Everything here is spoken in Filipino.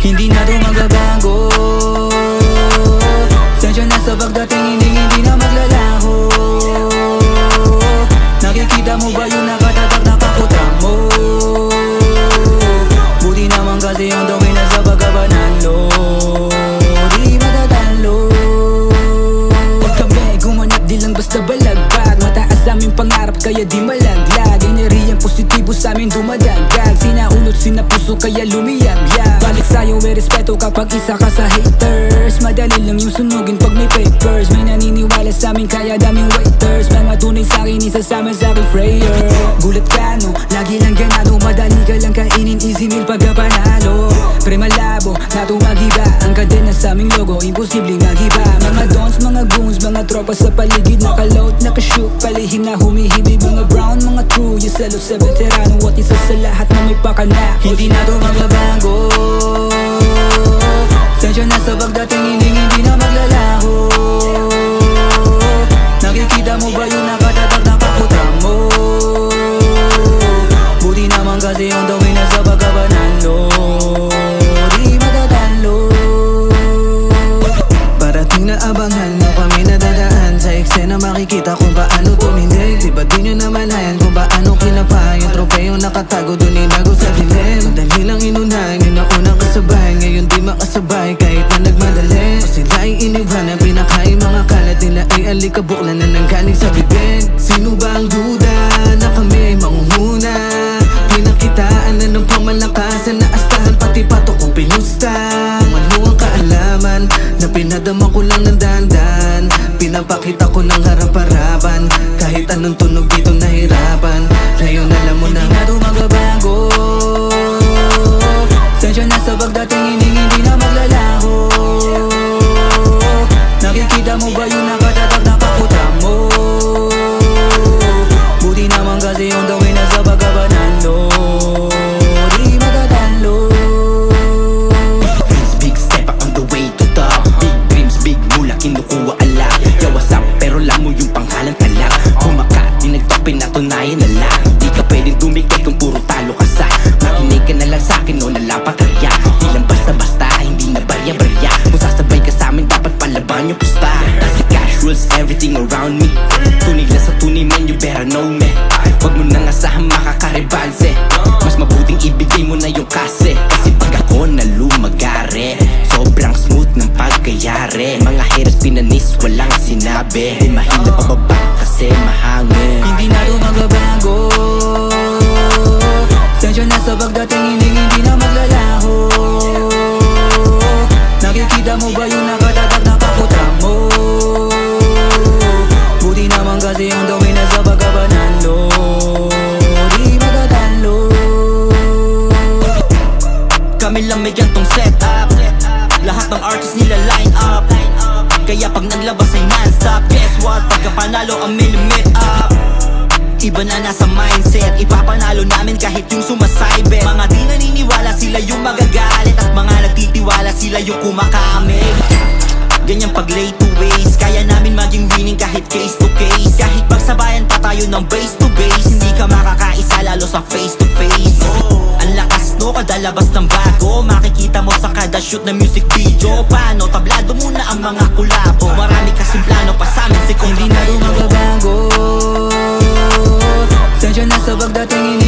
hindi na to magbabago. Sensya na sa pagdating, hindi na maglalaho. Nakikita mo ba yung nakatatak na kakutan mo? Buti naman kasi yung dawin na sa pagkabanalo. Di matatanlo. Huwag kami gumanap, di lang basta balagbag. Mataas aming pangarap kaya di malaglag. Eneriyang positibo sa amin dumadagdag. Sinaulot, sinapuso kaya lumiyag-yag. Balik sa'yo may respeto kapag isa ka sa haters. Madali lang yung sunugin pag may papers. May naniniwala sa amin kaya daming waiters. Mga tunay sa'kin, isasama sa'kin prayer. Gulat ka no, lagi lang ganado. Madali ka lang kainin, easy meal pagka panalo. Pre malabo, na tumagiba. Ang kadena sa aming logo, imposible magiba. Mga dons, mga goons, mga tropa sa paligid. Nakaload, nakashoot, palihim na humihibig. Mga brown, mga true, yung salot sa veterano. At isa sa lahat na may pakana. Hindi na to magbabago. Sensya na sa pagdating, hindi na maglalaho. Nakikita mo ba yung nakatatak na kakutan mo? Buti naman kasi yung dawin na sa pagkabanalo. Di matatanlo. Parating na abangan mo kami nadadaan sa eksena, makikita kung paano tumindig. Di ba di nyo namalayan kung paano kinapa yung tropeyo nakatago doon ilago sa dilim. Madali lang inunahan yun na unang kasabay, ngayon di makasabay kahit na nagmadali. O sila ay iniwan ang pinakain mga kalat nila ay alikabok na nanggaling sa bibig. Sino ba ang duda na kami mangunguna? Pinakitaan na ng pamalakasan na astahan pati pato kong pinusta. Kung ano ang kaalaman na pinadama ko lang ng dandan, pinapakita ko ng harap-harapan. Kahit anong tunog dito nahirapan, ngayon alam mo na hindi na to magbabago. Sensya na sa pagdating, hindi na maglalaho. Nakikita mo ba yung nakatatak na kakutan mo? Buti naman kasi yung dawin na sa pagkabanalo. Di matatanlo. Big step on the way to top. Big dreams, big mula, kinukuha ala. Yo, what's up? Pero lang mo yung pangalan talak. Kumakati, nagtok, pinatunayan na lang. Di ka pwedeng tumigil kung puro talo ka sa. Makinig ka na lang sa'kin o nalapat kaya. Di lang basta-basta, hindi na barya-barya. Kung sasabay ka sa'min, dapat palaban yung pusta. Kasi cash rules everything around me. Tunay lang sa tunay man, you better know me. Huwag mo nang asahan makakaribanse. Mas mabuting ibigay mo na yung kase. Kasi pag ako nalumagare, sobrang smooth ng pagkayari. Mga haters pinanis, walang sinabi. Di mahila pababa kasi mahangin. Hindi na to magbabago. Sensya na sa pagdating, hindi na maglalaho. Nakikita mo ba yung nakatatak na kakutan mo? Buti naman kasi yung dawin na sa pagkabanalo. Di matatanlo. Kami lang may gantong setup. Lahat ng artists nila line up. Kaya pag naglabas ay non-stop. Guess what? Pagka panalo ang limit up. Iba na nasa mindset, ipapanalo namin kahit yung sumasaybet. Mga di naniniwala sila yung magagalit, at mga nagtitiwala sila yung kumakamit. Ganyang pag late to waste, kaya namin maging winning kahit case to case. Kahit pagsabayan pa tayo ng base to base, hindi ka makakaisa lalo sa face to face. Ang lakas no, kada labas ng bago, makikita mo sa kada shoot na music video. Paano, tablado muna ang mga kulabo. Marami kasing plano pa sa'min si Hindi na to magbabago. Sensya na sa pagdating,